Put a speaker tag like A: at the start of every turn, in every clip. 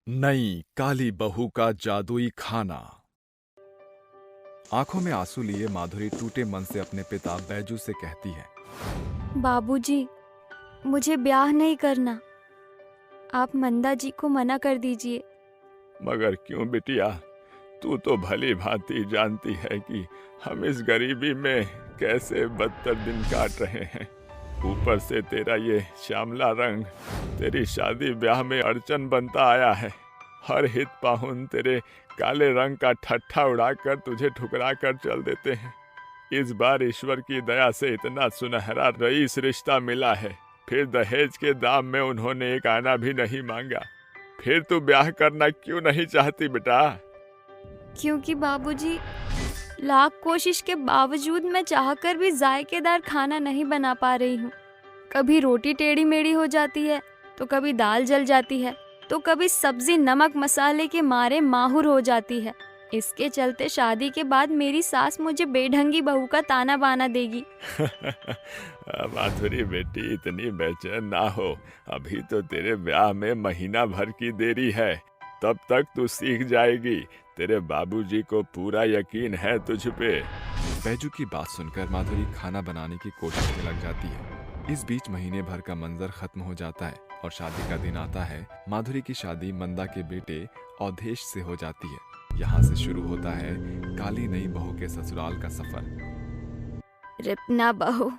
A: नई काली बहू का जादुई खाना। आंखों में आंसू लिए माधुरी टूटे मन से अपने पिता बैजू से कहती है,
B: बाबूजी, मुझे ब्याह नहीं करना। आप मंदा जी को मना कर दीजिए।
C: मगर क्यों बिटिया, तू तो भली भांति जानती है कि हम इस गरीबी में कैसे बदतर दिन काट रहे हैं। ऊपर से तेरा ये श्यामला रंग तेरी शादी ब्याह में अड़चन बनता आया है। हर हित पाहुन तेरे काले रंग का ठट्ठा उड़ाकर तुझे ठुकरा कर चल देते हैं। इस बार ईश्वर की दया से इतना सुनहरा रईस रिश्ता मिला है, फिर दहेज के दाम में उन्होंने एक आना भी नहीं मांगा। फिर तू ब्याह करना क्यों नहीं चाहती बेटा?
B: क्योंकि बाबूजी, लाख कोशिश के बावजूद मैं चाहकर भी जायकेदार खाना नहीं बना पा रही हूँ। कभी रोटी टेढ़ी मेढ़ी हो जाती है, तो कभी दाल जल जाती है, तो कभी सब्जी नमक मसाले के मारे माहुर हो जाती है। इसके चलते शादी के बाद मेरी सास मुझे बेढंगी बहू का ताना बाना देगी।
C: माधुरी बेटी, इतनी बेचैन ना हो। अभी तो तेरे ब्याह में महीना भर की देरी है, तब तक तू सीख जाएगी। तेरे बाबूजी को पूरा यकीन है तुझ पे।
A: बैजू की बात सुनकर माधुरी खाना बनाने की कोशिश में लग जाती है। इस बीच महीने भर का मंजर खत्म हो जाता है और शादी का दिन आता है। माधुरी की शादी मंदा के बेटे अवधेश से हो जाती है। यहाँ से शुरू होता है काली नई बहू के ससुराल का सफर।
B: रिपना बहू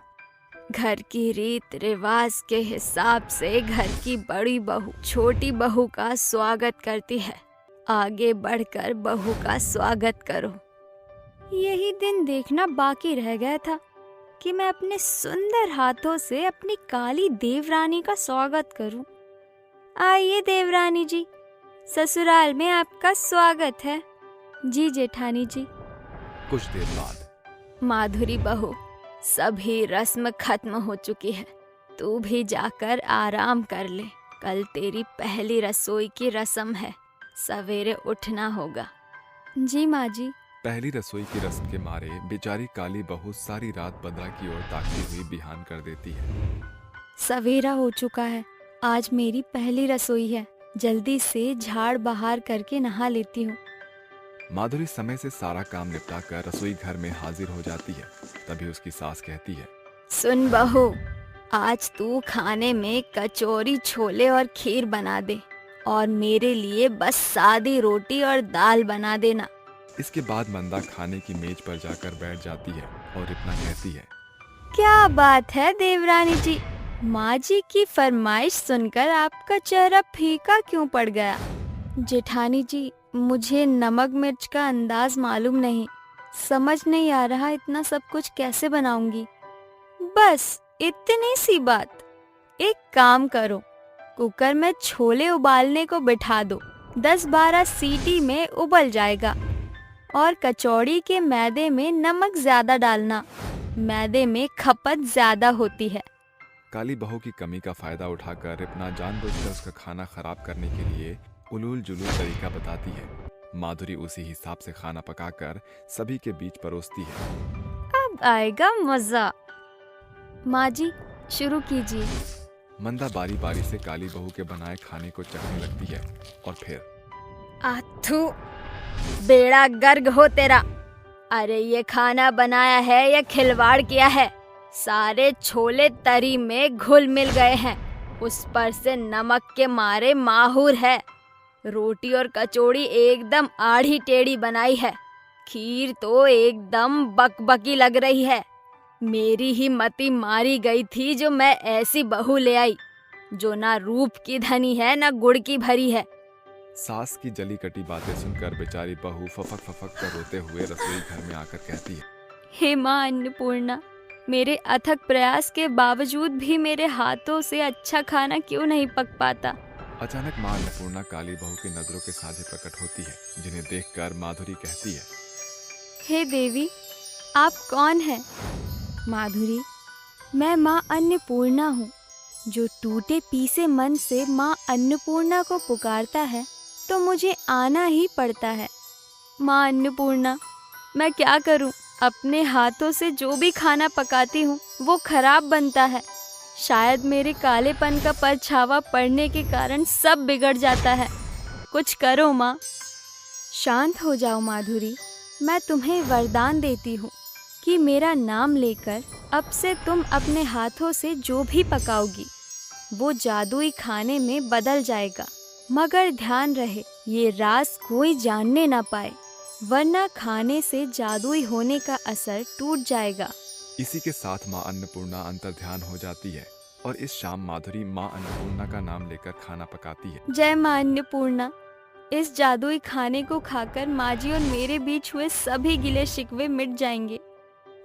B: घर की रीत रिवाज के हिसाब से घर की बड़ी बहू छोटी बहू का स्वागत करती है। आगे बढ़कर बहू का स्वागत करो। यही दिन देखना बाकी रह गया था कि मैं अपने सुंदर हाथों से अपनी काली देवरानी का स्वागत करूं। आइए देवरानी जी, ससुराल में आपका स्वागत है। जी जेठानी जी।
A: कुछ देर बाद
B: माधुरी बहू, सभी रस्म खत्म हो चुकी है। तू भी जाकर आराम कर ले। कल तेरी पहली रसोई की रस्म है, सवेरे उठना होगा। जी माँ जी।
A: पहली रसोई की रस्म के मारे बेचारी काली बहू सारी रात बदरा की ओर ताकती हुई बिहान कर देती है।
B: सवेरा हो चुका है, आज मेरी पहली रसोई है। जल्दी से झाड़ बहार करके नहा लेती हूँ।
A: माधुरी समय से सारा काम निपटा कर रसोई घर में हाजिर हो जाती है। तभी उसकी सास कहती है,
B: सुन बहू, आज तू खाने में कचौरी छोले और खीर बना दे और मेरे लिए बस सादी रोटी और दाल बना देना।
A: इसके बाद मंदा खाने की मेज पर जाकर बैठ जाती है और रिपना कहती है,
B: क्या बात है देवरानी जी, माँ जी की फरमाइश सुनकर आपका चेहरा फीका क्यों पड़ गया? जेठानी जी, मुझे नमक मिर्च का अंदाज मालूम नहीं, समझ नहीं आ रहा इतना सब कुछ कैसे बनाऊंगी। बस इतनी सी बात। एक काम करो, कुकर में छोले उबालने को बिठा दो। 10-12 सीटी में उबल जाएगा। और कचौड़ी के मैदे में नमक ज्यादा डालना, मैदे में खपत ज्यादा होती है।
A: काली बहू की कमी का फायदा उठाकर रिपना जानबूझकर उसका खाना खराब करने के लिए उलूल जुलूल तरीका बताती है। माधुरी उसी हिसाब से खाना पकाकर सभी के बीच परोसती है।
B: अब आएगा मजा। माँ जी, शुरू कीजिए।
A: मंदा बारी बारी से काली बहू के बनाए खाने को चखने लगती है और फिर,
B: आथू, बेड़ा गर्ग हो तेरा। अरे ये खाना बनाया है या खिलवाड़ किया है? सारे छोले तरी में घुल मिल गए हैं, उस पर से नमक के मारे माहूर है। रोटी और कचौड़ी एकदम आड़ी टेढ़ी बनाई है। खीर तो एकदम बकबकी लग रही है। मेरी ही मति मारी गई थी जो मैं ऐसी बहू ले आई, जो ना रूप की धनी है ना गुड़ की भरी है।
A: सास की जली कटी बातें सुनकर बेचारी बहू फफक फफक कर रोते हुए रसोई घर में आकर कहती है,
B: हे माँ अन्नपूर्णा, मेरे अथक प्रयास के बावजूद भी मेरे हाथों से अच्छा खाना क्यों नहीं पक पाता?
A: अचानक माँ अन्नपूर्णा काली बहू की नजरों के सामने प्रकट होती है, जिन्हें देखकर माधुरी कहती है,
B: हे देवी, आप कौन हैं? माधुरी, मैं माँ अन्नपूर्णा हूँ। जो टूटे पीसे मन से माँ अन्नपूर्णा को पुकारता है तो मुझे आना ही पड़ता है। माँ अन्नपूर्णा, मैं क्या करूँ? अपने हाथों से जो भी खाना पकाती हूँ वो खराब बनता है। शायद मेरे कालेपन का परछावा पड़ने के कारण सब बिगड़ जाता है। कुछ करो माँ। शांत हो जाओ माधुरी, मैं तुम्हें वरदान देती हूँ कि मेरा नाम लेकर अब से तुम अपने हाथों से जो भी पकाओगी वो जादुई खाने में बदल जाएगा। मगर ध्यान रहे, ये राज कोई जानने ना पाए, वरना खाने से जादुई होने का असर टूट जाएगा।
A: इसी के साथ माँ अन्नपूर्णा अंतर्ध्यान हो जाती है और इस शाम माधुरी माँ अन्नपूर्णा का नाम लेकर खाना पकाती है।
B: जय माँ अन्नपूर्णा, इस जादुई खाने को खाकर माँ जी और मेरे बीच हुए सभी गिले शिकवे मिट जाएंगे।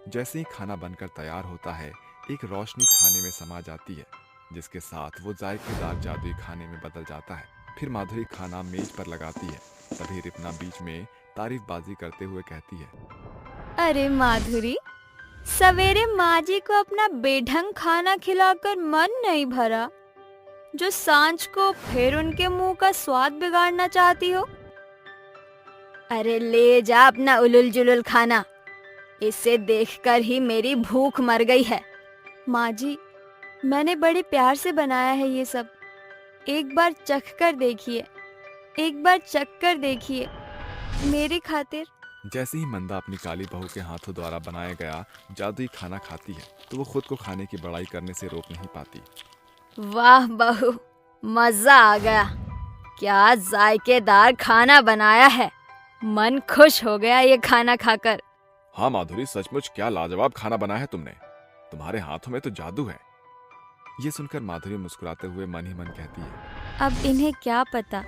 A: जैसे ही खाना बनकर तैयार होता है, एक रोशनी खाने में समा जाती है, जिसके साथ वो जायकेदार जादुई खाने में बदल जाता है। फिर माधुरी खाना मेज पर लगाती है। तभी रिपना बीच में तारीफबाजी करते हुए कहती है,
B: अरे माधुरी, सवेरे माँ जी को अपना बेढंग खाना खिलाकर मन नहीं भरा, जो सांझ को फिर उनके मुंह का स्वाद बिगाड़ना चाहती हो। अरे ले जा अपना उलुल जुलुल खाना, इसे देखकर ही मेरी भूख मर गई है। माँ जी, मैंने बड़े प्यार से बनाया है ये सब, एक बार चख कर देखिए, एक बार चख कर देखिए मेरी खातिर।
A: जैसे ही मंदा अपनी काली बहू के हाथों द्वारा बनाया गया जादुई खाना खाती है तो वो खुद को खाने की बड़ाई करने से रोक नहीं पाती।
B: वाह बहू, मजा आ गया, क्या जायकेदार खाना बनाया है, मन खुश हो गया ये खाना खाकर।
A: हाँ माधुरी, सचमुच क्या लाजवाब खाना बनाया है तुमने, तुम्हारे हाथों में तो जादू है। ये सुनकर माधुरी मुस्कुराते हुए मन ही मन कहती है,
B: अब इन्हें क्या पता,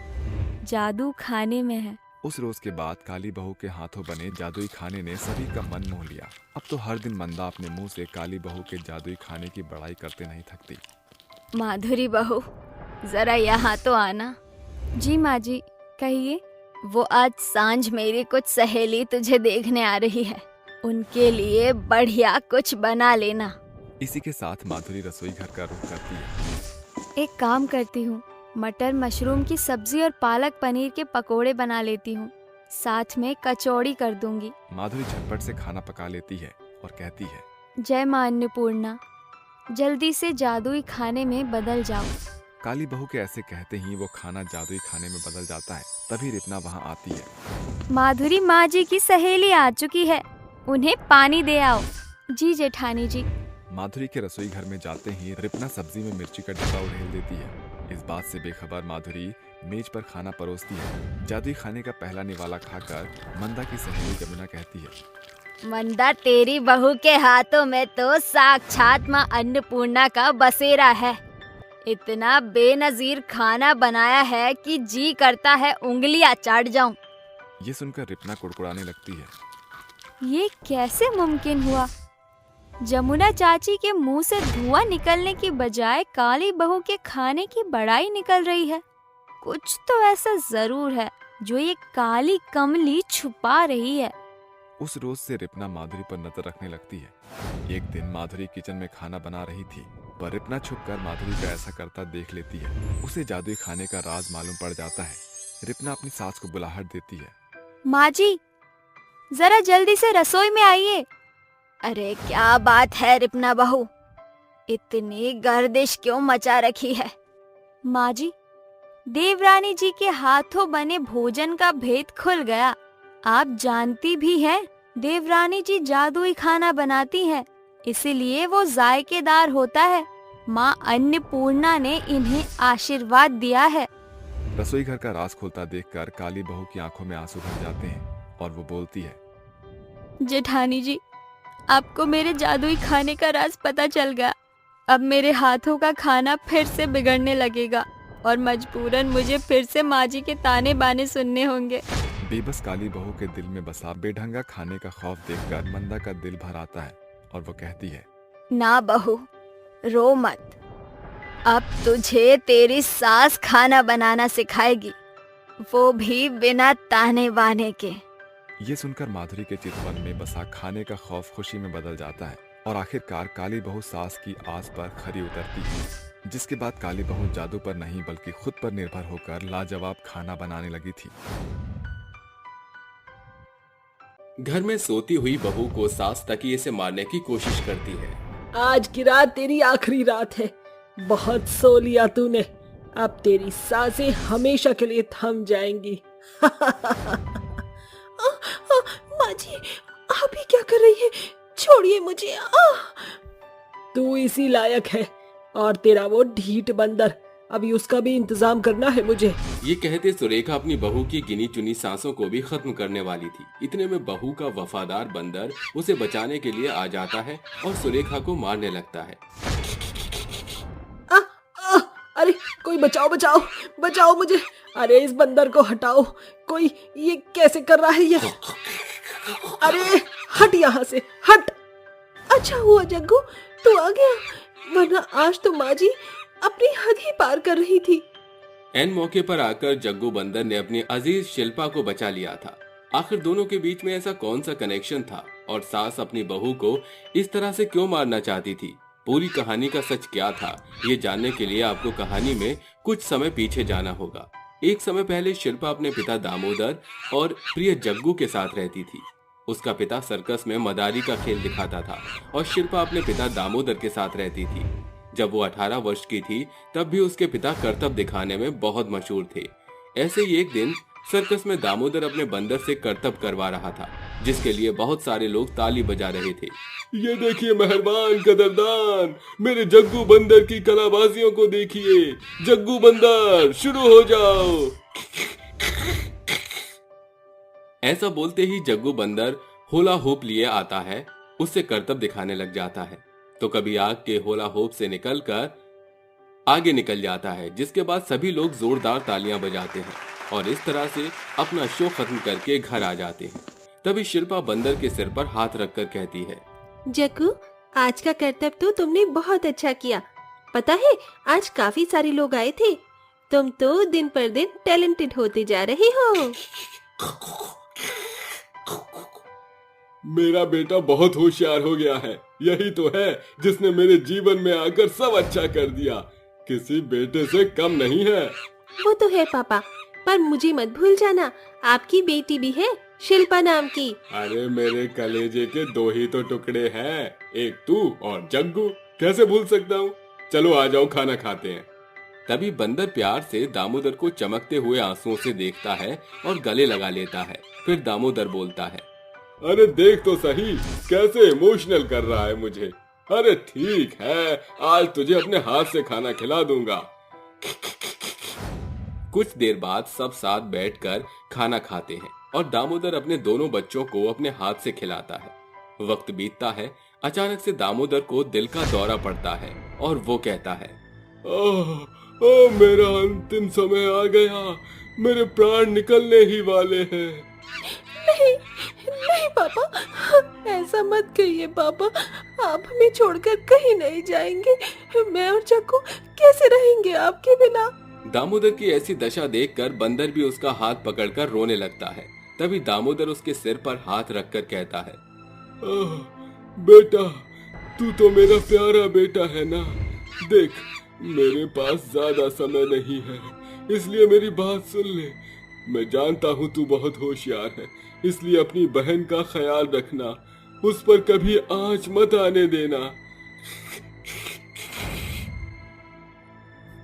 B: जादू खाने में है।
A: उस रोज के बाद काली बहू के हाथों बने जादुई खाने ने सभी का मन मोह लिया। अब तो हर दिन मंदा अपने मुंह से काली बहू के जादुई खाने की बड़ाई करते नहीं थकती।
B: माधुरी बहू, जरा यहाँ तो आना। जी माँ जी, कहिए। वो आज सांझ मेरी कुछ सहेली तुझे देखने आ रही है, उनके लिए बढ़िया कुछ बना लेना।
A: इसी के साथ माधुरी रसोई घर का रुख करती है।
B: एक काम करती हूँ, मटर मशरूम की सब्जी और पालक पनीर के पकोड़े बना लेती हूँ, साथ में कचौड़ी कर दूंगी।
A: माधुरी झटपट से खाना पका लेती है और कहती है,
B: जय माँ अन्नपूर्णा, जल्दी से जादुई खाने में बदल जाओ।
A: काली बहू के ऐसे कहते ही वो खाना जादुई खाने में बदल जाता है। तभी रिपना वहाँ आती है।
B: माधुरी माँ जी की सहेली आ चुकी है, उन्हें पानी दे आओ। जी जेठानी जी।
A: माधुरी के रसोई घर में जाते ही रिपना सब्जी में मिर्ची का डिब्बा उड़ेल देती है। इस बात से बेखबर माधुरी मेज पर खाना परोसती है। जादुई खाने का पहला निवाला खाकर मंदा की सहेली जमुना कहती है,
B: मंदा, तेरी बहू के हाथों में तो साक्षात माँ अन्नपूर्णा का बसेरा है। इतना बेनजीर खाना बनाया है कि जी करता है उंगलियां चाट जाऊं।
A: ये सुनकर रिपना कुड़कुड़ाने लगती है।
B: ये कैसे मुमकिन हुआ? जमुना चाची के मुंह से धुआं निकलने की बजाय काली बहू के खाने की बड़ाई निकल रही है। कुछ तो ऐसा जरूर है जो ये काली कमली छुपा रही है।
A: उस रोज से रिपना माधुरी पर नजर रखने लगती है। एक दिन माधुरी किचन में खाना बना रही थी, पर रिपना छुपकर माधुरी का ऐसा करता देख लेती है। उसे जादुई खाने का राज मालूम पड़ जाता है। रिपना अपनी सास को बुलाहट देती है,
B: माँ जी, जरा जल्दी से रसोई में आइए। अरे क्या बात है रिपना बहू, इतनी गर्दिश क्यों मचा रखी है? माँ जी, देवरानी जी के हाथों बने भोजन का भेद खुल गया। आप जानती भी हैं, देवरानी जी जादुई खाना बनाती हैं, इसीलिए वो जायकेदार होता है। माँ अन्नपूर्णा ने इन्हें आशीर्वाद दिया है।
A: रसोई घर का राज खुलता देखकर काली बहू की आंखों में आंसू भर जाते हैं और वो बोलती है,
B: जेठानी जी, आपको मेरे जादुई खाने का राज पता चल गया। अब मेरे हाथों का खाना फिर से बिगड़ने लगेगा और मजबूरन मुझे फिर से माँ जी के ताने बाने सुनने होंगे।
A: बेबस काली बहू के दिल में बसा बेढंगा खाने का खौफ देखकर मंदा का दिल भर आता है और वो कहती है,
B: ना बहू, रो मत, अब तुझे तेरी सास खाना बनाना सिखाएगी, वो भी बिना ताने बाने के।
A: ये सुनकर माधुरी के चितवन में बसा खाने का खौफ खुशी में बदल जाता है और आखिरकार काली बहू सास की आस पर खरी उतरती है, जिसके बाद काली बहू जादू पर नहीं बल्कि खुद पर निर्भर होकर लाजवाब खाना बनाने लगी थी।
D: घर में सोती हुई बहू को सास तकिए से मारने की कोशिश करती है।
E: आज की रात तेरी आखिरी रात है, बहुत सो लिया तूने, अब तेरी सांसें हमेशा के लिए थम जाएंगी। माँ जी, आप ही क्या कर रही है? छोड़िए मुझे। तू इसी लायक है, और तेरा वो ढीठ बंदर, अभी उसका भी इंतजाम करना है मुझे।
D: ये कहते सुरेखा अपनी बहू की गिनी चुनी सांसों को भी खत्म करने वाली थी। इतने में बहू का वफादार बंदर उसे बचाने के लिए आ जाता है और सुरेखा को मारने लगता है।
E: अरे कोई बचाओ बचाओ बचाओ मुझे। अरे इस बंदर को हटाओ कोई, ये कैसे कर रहा है ये? अरे हट यहाँ से, हट। अच्छा हुआ जग्गू तू आ गया, वरना आज तो माँ जी अपनी हद ही पार कर रही थी।
D: एन मौके पर आकर जग्गू बंदर ने अपनी अजीज शिल्पा को बचा लिया था। आखिर दोनों के बीच में ऐसा कौन सा कनेक्शन था, और सास अपनी बहू को इस तरह से क्यों मारना चाहती थी? पूरी कहानी का सच क्या था, ये जानने के लिए आपको कहानी में कुछ समय पीछे जाना होगा। एक समय पहले शिल्पा अपने पिता दामोदर और प्रिय जग्गू के साथ रहती थी। उसका पिता सर्कस में मदारी का खेल दिखाता था और शिल्पा अपने पिता दामोदर के साथ रहती थी। जब वो 18 वर्ष की थी तब भी उसके पिता करतब दिखाने में बहुत मशहूर थे। ऐसे ही एक दिन सर्कस में दामोदर अपने बंदर से करतब करवा रहा था, जिसके लिए बहुत सारे लोग ताली बजा रहे थे। ये देखिए मेहरबान कदरदान, मेरे जग्गू बंदर की कलाबाजियों को देखिए। जग्गू बंदर शुरू हो जाओ। ऐसा बोलते ही जग्गू बंदर होला होप लिए आता है, उससे करतब दिखाने लग जाता है। तो कभी आग के होला होप से निकलकर आगे निकल जाता है, जिसके बाद सभी लोग जोरदार तालियां बजाते हैं और इस तरह से अपना शो खत्म करके घर आ जाते हैं। तभी शिल्पा बंदर के सिर पर हाथ रखकर कहती है,
F: जग्गू आज का करतब तो तुमने बहुत अच्छा किया। पता है आज काफी सारे लोग आए थे। तुम तो दिन पर दिन टैलेंटेड होते जा रहे हो।
C: मेरा बेटा बहुत होशियार हो गया है। यही तो है जिसने मेरे जीवन में आकर सब अच्छा कर दिया। किसी बेटे से कम नहीं है।
F: वो तो है पापा, पर मुझे मत भूल जाना, आपकी बेटी भी है शिल्पा नाम की।
C: अरे मेरे कलेजे के दो ही तो टुकड़े हैं, एक तू और जग्गू। कैसे भूल सकता हूँ? चलो आ जाओ, खाना खाते हैं।
D: तभी बंदर प्यार से दामोदर को चमकते हुए आंसुओं से देखता है और गले लगा लेता है। फिर दामोदर बोलता है,
C: अरे देख तो सही कैसे इमोशनल कर रहा है मुझे। अरे ठीक है, आज तुझे अपने हाथ से खाना खिला दूंगा।
D: कुछ देर बाद सब साथ बैठकर खाना खाते हैं और दामोदर अपने दोनों बच्चों को अपने हाथ से खिलाता है। वक्त बीतता है, अचानक से दामोदर को दिल का दौरा पड़ता है और वो कहता है,
C: मेरा अंतिम समय आ गया, मेरे प्राण निकलने ही वाले हैं।
E: नहीं नहीं पापा, ऐसा मत कहिए पापा, आप हमें छोड़कर कहीं नहीं जाएंगे। मैं और जग्गू कैसे रहेंगे आपके बिना?
D: दामोदर की ऐसी दशा देखकर बंदर भी उसका हाथ पकड़कर रोने लगता है। तभी दामोदर उसके सिर पर हाथ रखकर कहता है,
C: बेटा तू तो मेरा प्यारा बेटा है ना। देख मेरे पास ज्यादा समय नहीं है, इसलिए मेरी बात सुन ले। मैं जानता हूँ तू बहुत होशियार है, इसलिए अपनी बहन का ख्याल रखना, उस पर कभी आंच मत आने देना।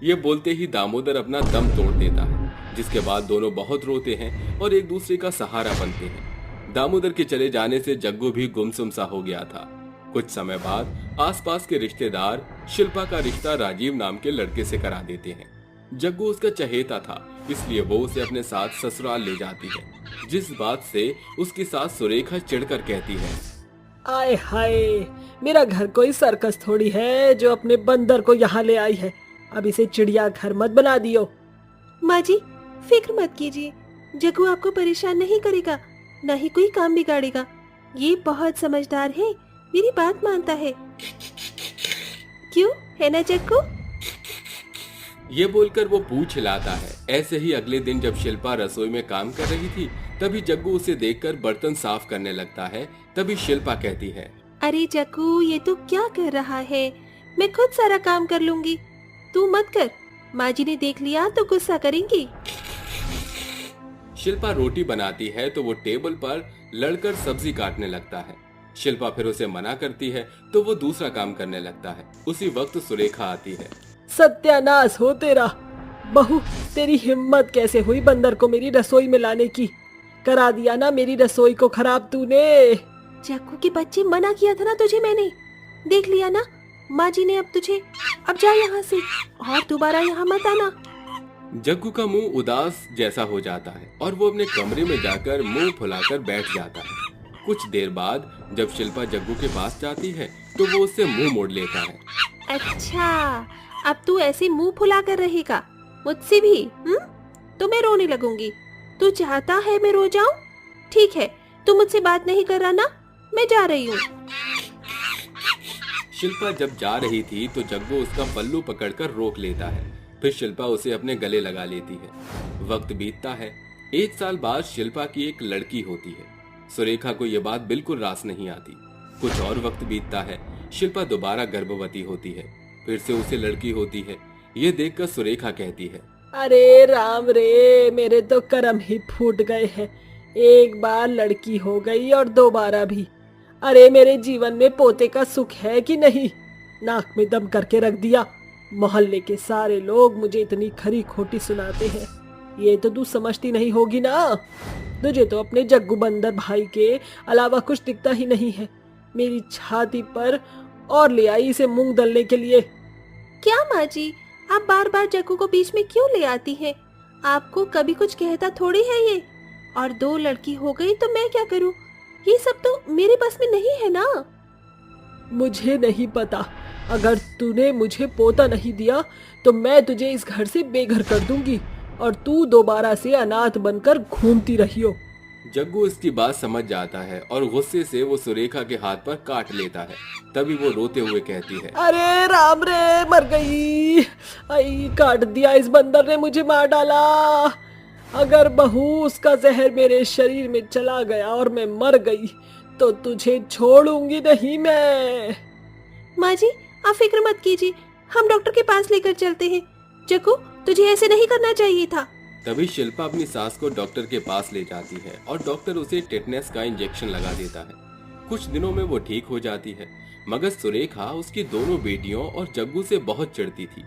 D: ये बोलते ही दामोदर अपना दम तोड़ देता है, जिसके बाद दोनों बहुत रोते हैं और एक दूसरे का सहारा बनते हैं। दामोदर के चले जाने से जग्गू भी गुमसुम सा हो गया था। कुछ समय बाद आसपास के रिश्तेदार शिल्पा का रिश्ता राजीव नाम के लड़के से करा देते हैं। जग्गू उसका चहेता था, इसलिए वो उसे अपने साथ ससुराल ले जाती है, जिस बात से उसकी सास सुरेखा चिढ़कर कहती है,
E: आए हाय, मेरा घर कोई सर्कस थोड़ी है जो अपने बंदर को यहाँ ले आई है। अब इसे चिड़िया घर मत बना दियो।
F: माँ जी फिक्र मत कीजिए, जग्गू आपको परेशान नहीं करेगा, न ही कोई काम बिगाड़ेगा। ये बहुत समझदार है, मेरी बात मानता है। क्यों है ना जग्गू?
D: ये बोलकर वो पूंछ हिलाता है। ऐसे ही अगले दिन जब शिल्पा रसोई में काम कर रही थी, तभी जग्गू उसे देखकर बर्तन साफ करने लगता है। तभी शिल्पा कहती है,
F: अरे जग्गू ये तू क्या कर रहा है? मैं खुद सारा काम कर लूंगी, तू मत कर। माँ जी ने देख लिया तो गुस्सा करेंगी।
D: शिल्पा रोटी बनाती है तो वो टेबल पर लड़कर सब्जी काटने लगता है। शिल्पा फिर उसे मना करती है तो वो दूसरा काम करने लगता है। उसी वक्त सुरेखा आती है।
E: सत्यानाश हो तेरा, बहू, तेरी हिम्मत कैसे हुई बंदर को मेरी रसोई में लाने की? करा दिया ना मेरी रसोई को खराब तूने।
F: जग्गू के बच्चे, मना किया था ना तुझे मैंने, देख लिया ना माँ जी ने अब तुझे। अब जा यहाँ से और दोबारा यहाँ मत आना।
D: जग्गू का मुंह उदास जैसा हो जाता है और वो अपने कमरे में जाकर मुंह फुलाकर बैठ जाता है। कुछ देर बाद जब शिल्पा जग्गू के पास जाती है तो वो उससे मुंह मोड़ लेता है।
F: अच्छा, अब तू ऐसे मुंह फुला कर रहेगा मुझसे भी? तो मैं रोने लगूंगी। तू चाहता है मैं रो जाऊं? ठीक है, तू मुझसे बात नहीं कर रहा ना, मैं जा रही हूँ।
D: शिल्पा जब जा रही थी तो जग्गू उसका पल्लू पकड़कर रोक लेता है। फिर शिल्पा उसे अपने गले लगा लेती है। वक्त बीतता है। 1 साल बाद शिल्पा की एक लड़की होती है। सुरेखा को यह बात बिल्कुल रास नहीं आती। कुछ और वक्त बीतता है। शिल्पा दोबारा गर्भवती होती है। फिर से उसे लड़की होती है। ये देखकर सुरेखा कहती है,
E: अरे राम रे, मेरे तो कर्म ही फूट गए हैं। एक बार लड़की हो गई और दोबारा भी। अरे मेरे जीवन में पोते का सुख है कि नहीं? नाक में दम करके रख दिया। मोहल्ले के सारे लोग मुझे इतनी खरी खोटी सुनाते हैं। ये तो तू समझती नहीं होगी ना। तुझे तो अपने जग्गू बंदर भाई के अलावा कुछ दिखता ही नहीं है। मेरी छाती पर और ले आई इसे मूंग दलने के लिए।
F: क्या माँ जी, आप बार बार जग्गू को बीच में क्यों ले आती हैं? आपको कभी कुछ कहता थोड़ी है ये। और 2 लड़की हो गई तो मैं क्या करूँ? ये सब तो मेरे बस में नहीं है ना।
E: मुझे नहीं पता। अगर तूने मुझे पोता नहीं दिया तो मैं तुझे इस घर से बेघर कर दूंगी और तू दोबारा से अनाथ बनकर घूमती रहियो।
D: जग्गू इसकी बात समझ जाता है और गुस्से से वो सुरेखा के हाथ पर काट लेता है। तभी वो रोते हुए कहती है,
E: अरे राम रे, मर गई। आई, काट दिया इस बंदर ने, मुझे मार डाला। अगर बहू उसका जहर मेरे शरीर में चला गया और मैं मर गई तो तुझे छोड़ूंगी नहीं मैं।
F: माँ जी, आप फिक्र मत कीजिए, हम डॉक्टर के पास लेकर चलते हैं। जग्गू, तुझे ऐसे नहीं करना चाहिए था।
D: तभी शिल्पा अपनी सास को डॉक्टर के पास ले जाती है और डॉक्टर उसे टेटनस का इंजेक्शन लगा देता है। कुछ दिनों में वो ठीक हो जाती है। मगर सुरेखा उसकी दोनों बेटियों और जग्गू से बहुत चिढ़ती थी।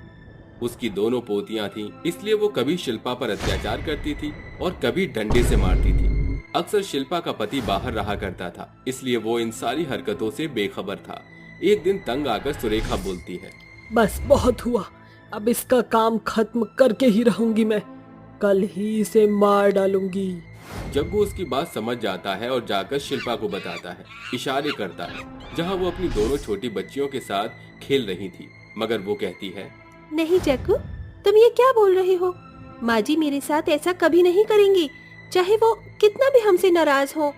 D: उसकी दोनों पोतियां थीं, इसलिए वो कभी शिल्पा पर अत्याचार करती थी और कभी डंडे से मारती थी। अक्सर शिल्पा का पति बाहर रहा करता था, इसलिए वो इन सारी हरकतों से बेखबर था। एक दिन तंग आकर सुरेखा बोलती है,
E: बस बहुत हुआ, अब इसका काम खत्म करके ही रहूंगी मैं। कल ही इसे मार डालूंगी।
D: जग्गू उसकी बात समझ जाता है और जाकर शिल्पा को बताता है। इशारे करता है जहाँ वो अपनी दोनों छोटी बच्चियों के साथ खेल रही थी। मगर वो कहती है, नहीं
F: जग्गू, तुम ये क्या बोल रहे हो? माँ जी मेरे साथ ऐसा कभी नहीं करेंगी, चाहे वो कितना भी हमसे नाराज हो।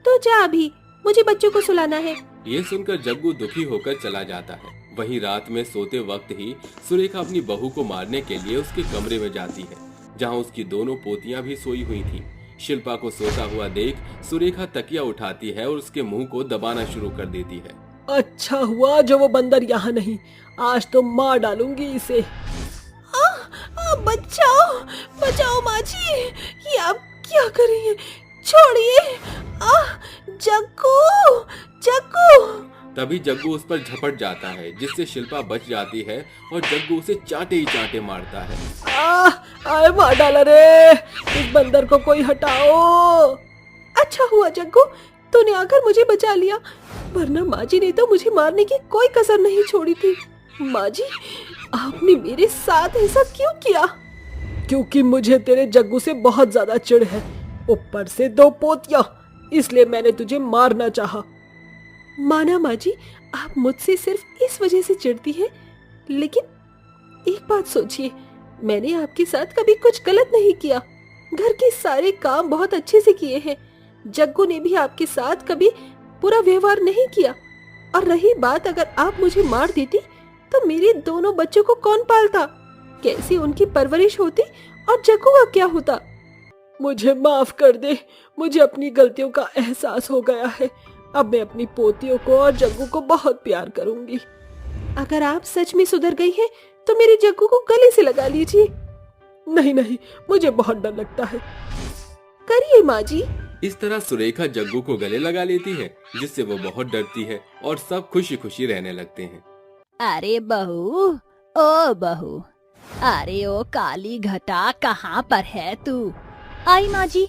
F: तो जा, अभी मुझे बच्चों को सुलाना है।
D: ये सुनकर जग्गू दुखी होकर चला जाता है। वहीं रात में सोते वक्त ही सुरेखा अपनी बहू को मारने के लिए उसके कमरे में जाती है, जहाँ उसकी दोनों पोतियां भी सोई हुई थीं। शिल्पा को सोता हुआ देख सुरेखा तकिया उठाती है और उसके मुंह को दबाना शुरू कर देती है।
E: अच्छा हुआ जो वो बंदर यहाँ नहीं, आज तो मार डालूंगी इसे।
F: बचाओ, बचाओ माँ जी, ये आप क्या कर रही हैं? छोड़िए। जग्गू, जग्गू।
D: तभी जग्गू उस पर झपट जाता है, जिससे शिल्पा बच जाती है और जग्गू उसे चाटे ही चाटे मारता है।
E: आए, मार डाला रे, इस बंदर को कोई हटाओ।
F: अच्छा हुआ जग्गू, तूने आकर मुझे बचा लिया, वरना माँ जी ने तो मुझे मारने की कोई कसर नहीं छोड़ी थी। माँ जी, आपने मेरे साथ ऐसा क्यों किया?
E: क्योंकि मुझे तेरे जग्गू से बहुत ज्यादा चिढ़ है, ऊपर से 2 पोतियां, इसलिए मैंने तुझे मारना चाहा।
F: माना माँ जी, आप मुझसे सिर्फ इस वजह से चिढ़ती हैं, लेकिन एक बात सोचिए, मैंने आपके साथ कभी कुछ गलत नहीं किया। घर के सारे काम बहुत अच्छे से किए हैं। जग्गू ने भी आपके साथ कभी बुरा व्यवहार नहीं किया। और रही बात, अगर आप मुझे मार देती तो मेरे दोनों बच्चों को कौन पालता? कैसी उनकी परवरिश होती और जग्गू का क्या होता?
E: मुझे माफ कर दे, मुझे अपनी गलतियों का एहसास हो गया है। अब मैं अपनी पोतियों को और जग्गू को बहुत प्यार करूंगी।
F: अगर आप सच में सुधर गई हैं, तो मेरे जग्गू को गले से लगा लीजिए।
E: नहीं नहीं, मुझे बहुत डर लगता है।
F: करिए माँ जी।
D: इस तरह सुरेखा जग्गू को गले लगा लेती है, जिससे वो बहुत डरती है और सब खुशी खुशी रहने लगते हैं।
G: अरे बहू, ओ बहू, अरे ओ काली घटा, कहाँ पर है तू?
B: आई माँ जी।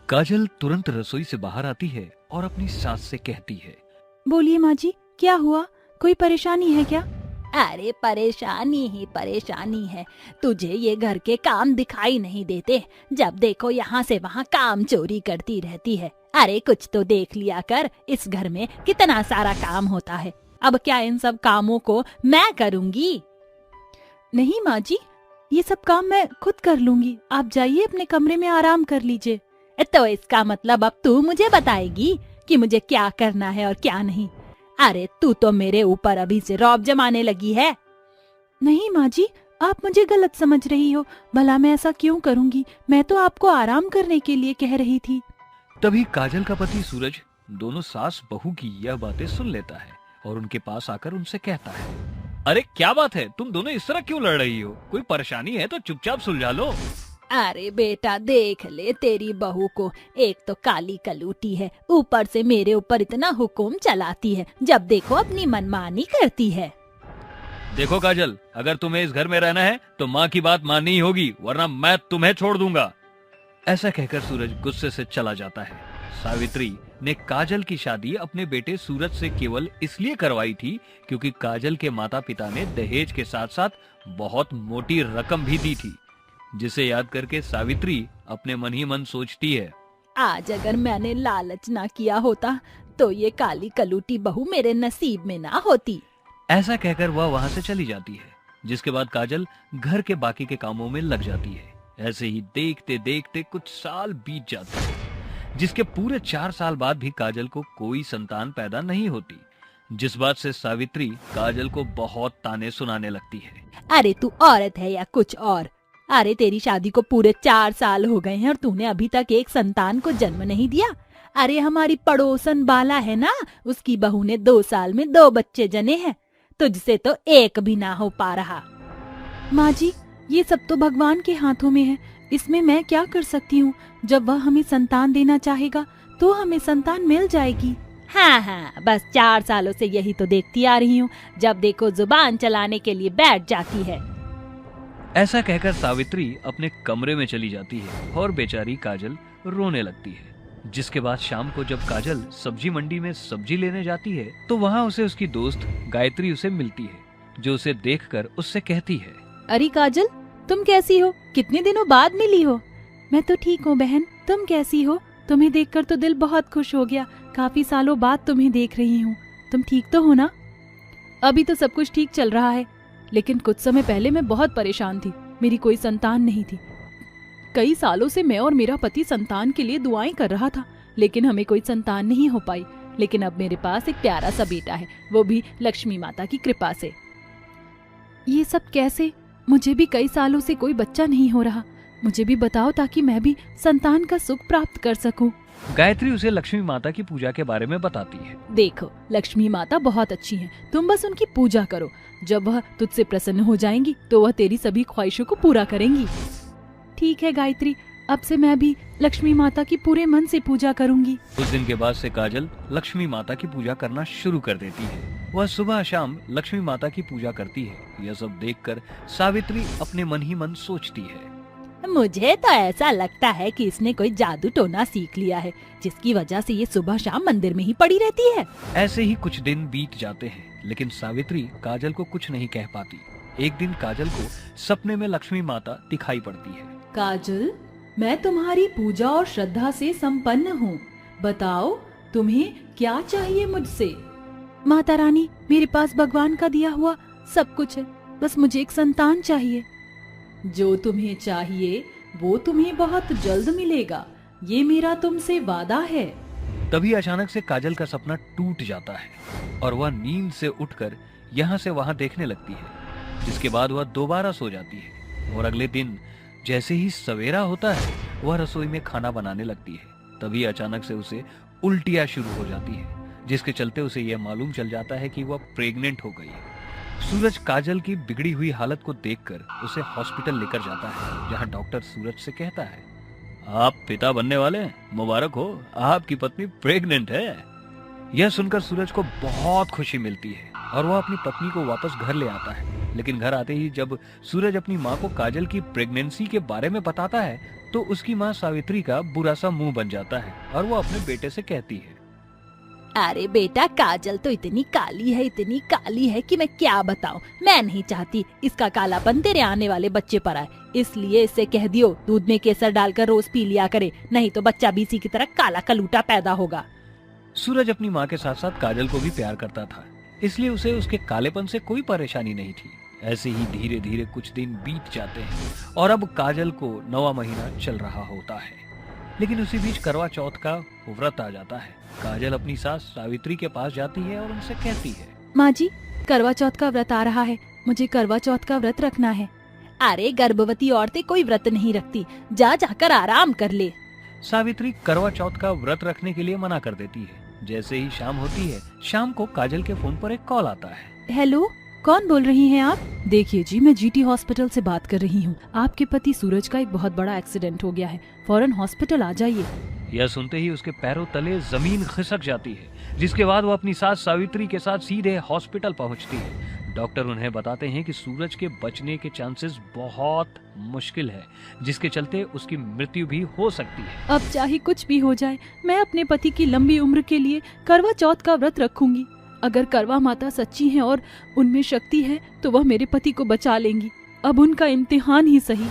H: काजल तुरंत रसोई से बाहर आती है और अपनी सास से कहती है,
B: बोलिए माँ जी, क्या हुआ? कोई परेशानी है क्या?
G: अरे परेशानी ही परेशानी है। तुझे ये घर के काम दिखाई नहीं देते? जब देखो यहाँ से वहाँ काम चोरी करती रहती है। अरे कुछ तो देख लिया कर, इस घर में कितना सारा काम होता है। अब क्या इन सब कामों को मैं करूँगी?
B: नहीं माँ जी, ये सब काम मैं खुद कर लूंगी। आप जाइए अपने कमरे में आराम कर लीजिए।
G: तो इसका मतलब अब तू मुझे बताएगी कि मुझे क्या करना है और क्या नहीं? अरे तू तो मेरे ऊपर अभी से रौब जमाने लगी है।
B: नहीं माँ जी, आप मुझे गलत समझ रही हो। भला मैं ऐसा क्यों करूंगी? मैं तो आपको आराम करने के लिए कह रही थी।
H: तभी काजल का पति सूरज दोनों सास बहू की यह बातें सुन लेता है और उनके पास आकर उनसे कहता है, अरे क्या बात है, तुम दोनों इस तरह क्यों लड़ रही हो? कोई परेशानी है तो चुपचाप सुलझा लो।
G: अरे बेटा देख ले तेरी बहू को, एक तो काली कलूटी है, ऊपर से मेरे ऊपर इतना हुक्म चलाती है। जब देखो अपनी मनमानी करती है।
H: देखो काजल, अगर तुम्हें इस घर में रहना है तो माँ की बात माननी ही होगी, वरना मैं तुम्हें छोड़ दूंगा। ऐसा कहकर सूरज गुस्से से चला जाता है। सावित्री ने काजल की शादी अपने बेटे सूरज से केवल इसलिए करवाई थी क्योंकि काजल के माता पिता ने दहेज के साथ साथ बहुत मोटी रकम भी दी थी, जिसे याद करके सावित्री अपने मन ही मन सोचती है,
G: आज अगर मैंने लालच ना किया होता तो ये काली कलूटी बहू मेरे नसीब में ना होती।
H: ऐसा कहकर वह वहां से चली जाती है, जिसके बाद काजल घर के बाकी के कामों में लग जाती है। ऐसे ही देखते देखते कुछ साल बीत जाते हैं, जिसके पूरे 4 साल बाद भी काजल को कोई संतान पैदा नहीं होती, जिस बात से सावित्री काजल को बहुत ताने सुनाने लगती है।
G: अरे तू औरत है या कुछ और? अरे तेरी शादी को पूरे 4 साल हो गए हैं और तूने अभी तक एक संतान को जन्म नहीं दिया। अरे हमारी पड़ोसन बाला है ना, उसकी बहू ने 2 साल में 2 बच्चे जने हैं, तुझसे तो एक भी ना हो पा रहा।
B: माँ जी, ये सब तो भगवान के हाथों में है, इसमें मैं क्या कर सकती हूँ? जब वह हमें संतान देना चाहेगा तो हमें संतान मिल जाएगी।
G: हाँ, बस 4 सालों से यही तो देखती आ रही हूँ, जब देखो जुबान चलाने के लिए बैठ जाती है।
H: ऐसा कहकर सावित्री अपने कमरे में चली जाती है और बेचारी काजल रोने लगती है। जिसके बाद शाम को जब काजल सब्जी मंडी में सब्जी लेने जाती है तो वहाँ उसे उसकी दोस्त गायत्री उसे मिलती है, जो उसे देखकर उससे कहती है,
B: अरे काजल, तुम कैसी हो? कितने दिनों बाद मिली हो। मैं तो ठीक हूँ बहन, तुम कैसी हो? तुम्हें देखकर तो दिल बहुत खुश हो गया। काफी सालों बाद तुम्हें देख रही हूँ। तुम ठीक तो हो ना? अभी तो सब कुछ ठीक चल रहा है, लेकिन कुछ समय पहले मैं बहुत परेशान थी। मेरी कोई संतान नहीं थी। कई सालों से मैं और मेरा पति संतान के लिए दुआएं कर रहा था, लेकिन हमें कोई संतान नहीं हो पाई। लेकिन अब मेरे पास एक प्यारा सा बेटा है, वो भी लक्ष्मी माता की कृपा से। ये सब कैसे? मुझे भी कई सालों से कोई बच्चा नहीं हो रहा। मुझे भी बताओ ताकि मैं भी संतान का सुख प्राप्त कर सकूं।
H: गायत्री उसे लक्ष्मी माता की पूजा के बारे में बताती है।
B: देखो, लक्ष्मी माता बहुत अच्छी हैं, तुम बस उनकी पूजा करो। जब वह तुझसे प्रसन्न हो जाएंगी तो वह तेरी सभी ख्वाहिशों को पूरा करेंगी। ठीक है गायत्री, अब से मैं भी लक्ष्मी माता की पूरे मन से पूजा करूंगी।
H: उस दिन के बाद से काजल लक्ष्मी माता की पूजा करना शुरू कर देती है। वह सुबह शाम लक्ष्मी माता की पूजा करती है। यह सब देखकर सावित्री अपने मन ही मन सोचती है,
G: मुझे तो ऐसा लगता है कि इसने कोई जादू टोना सीख लिया है, जिसकी वजह से ये सुबह शाम मंदिर में ही पड़ी रहती है।
H: ऐसे ही कुछ दिन बीत जाते हैं, लेकिन सावित्री काजल को कुछ नहीं कह पाती। एक दिन काजल को सपने में लक्ष्मी माता दिखाई पड़ती है।
B: काजल, मैं तुम्हारी पूजा और श्रद्धा से संपन्न हूँ। बताओ तुम्हें क्या चाहिए मुझसे? माता रानी, मेरे पास भगवान का दिया हुआ सब कुछ है, बस मुझे एक संतान चाहिए। जो तुम्हें चाहिए वो तुम्हें बहुत जल्द मिलेगा, ये मेरा तुमसे वादा है।
H: तभी अचानक से काजल का सपना टूट जाता है और वह नींद से उठकर यहाँ से वहाँ देखने लगती है। जिसके बाद वह दोबारा सो जाती है और अगले दिन जैसे ही सवेरा होता है वह रसोई में खाना बनाने लगती है। तभी अचानक से उसे उल्टियाँ शुरू हो जाती है, जिसके चलते उसे यह मालूम चल जाता है कि वह प्रेग्नेंट हो गई है। सूरज काजल की बिगड़ी हुई हालत को देखकर उसे हॉस्पिटल लेकर जाता है, जहां डॉक्टर सूरज से कहता है, आप पिता बनने वाले हैं, मुबारक हो, आपकी पत्नी प्रेग्नेंट है। यह सुनकर सूरज को बहुत खुशी मिलती है और वह अपनी पत्नी को वापस घर ले आता है। लेकिन घर आते ही जब सूरज अपनी माँ को काजल की प्रेगनेंसी के बारे में बताता है तो उसकी माँ सावित्री का बुरा सा मुंह बन जाता है और वो अपने बेटे से कहती है,
G: अरे बेटा, काजल तो इतनी काली है कि मैं क्या बताऊं। मैं नहीं चाहती इसका कालापन तेरे आने वाले बच्चे पर आए, इसलिए इससे कह दियो दूध में केसर डालकर रोज पी लिया करे, नहीं तो बच्चा भी इसी की तरह काला कलूटा पैदा होगा।
H: सूरज अपनी माँ के साथ साथ काजल को भी प्यार करता था, इसलिए उसे उसके कालेपन से कोई परेशानी नहीं थी। ऐसे ही धीरे धीरे कुछ दिन बीत जाते हैं और अब काजल को 9वां महीना चल रहा होता है। लेकिन उसी बीच करवा चौथ का व्रत आ जाता है। काजल अपनी सास सावित्री के पास जाती है और उनसे कहती है,
G: माँ जी, करवा चौथ का व्रत आ रहा है, मुझे करवा चौथ का व्रत रखना है। अरे गर्भवती औरतें कोई व्रत नहीं रखती, जाकर आराम कर ले।
H: सावित्री करवा चौथ का व्रत रखने के लिए मना कर देती है। जैसे ही शाम होती है, शाम को काजल के फोन पर एक कॉल आता है।
I: हेलो, कौन बोल रही हैं आप? देखिए जी, मैं जीटी हॉस्पिटल से बात कर रही हूँ। आपके पति सूरज का एक बहुत बड़ा एक्सीडेंट हो गया है, फौरन हॉस्पिटल आ जाइए।
H: यह सुनते ही उसके पैरों तले जमीन खिसक जाती है, जिसके बाद वो अपनी सास सावित्री के साथ सीधे हॉस्पिटल पहुंचती है। डॉक्टर उन्हें बताते हैं कि सूरज के बचने के चांसेस बहुत मुश्किल है, जिसके चलते उसकी मृत्यु भी हो सकती है।
I: अब चाहे कुछ भी हो जाए, मैं अपने पति की लंबी उम्र के लिए करवा चौथ का व्रत रखूंगी। अगर करवा माता सच्ची हैं और उनमें शक्ति है तो वह मेरे पति को बचा लेंगी। अब उनका इम्तिहान ही सही।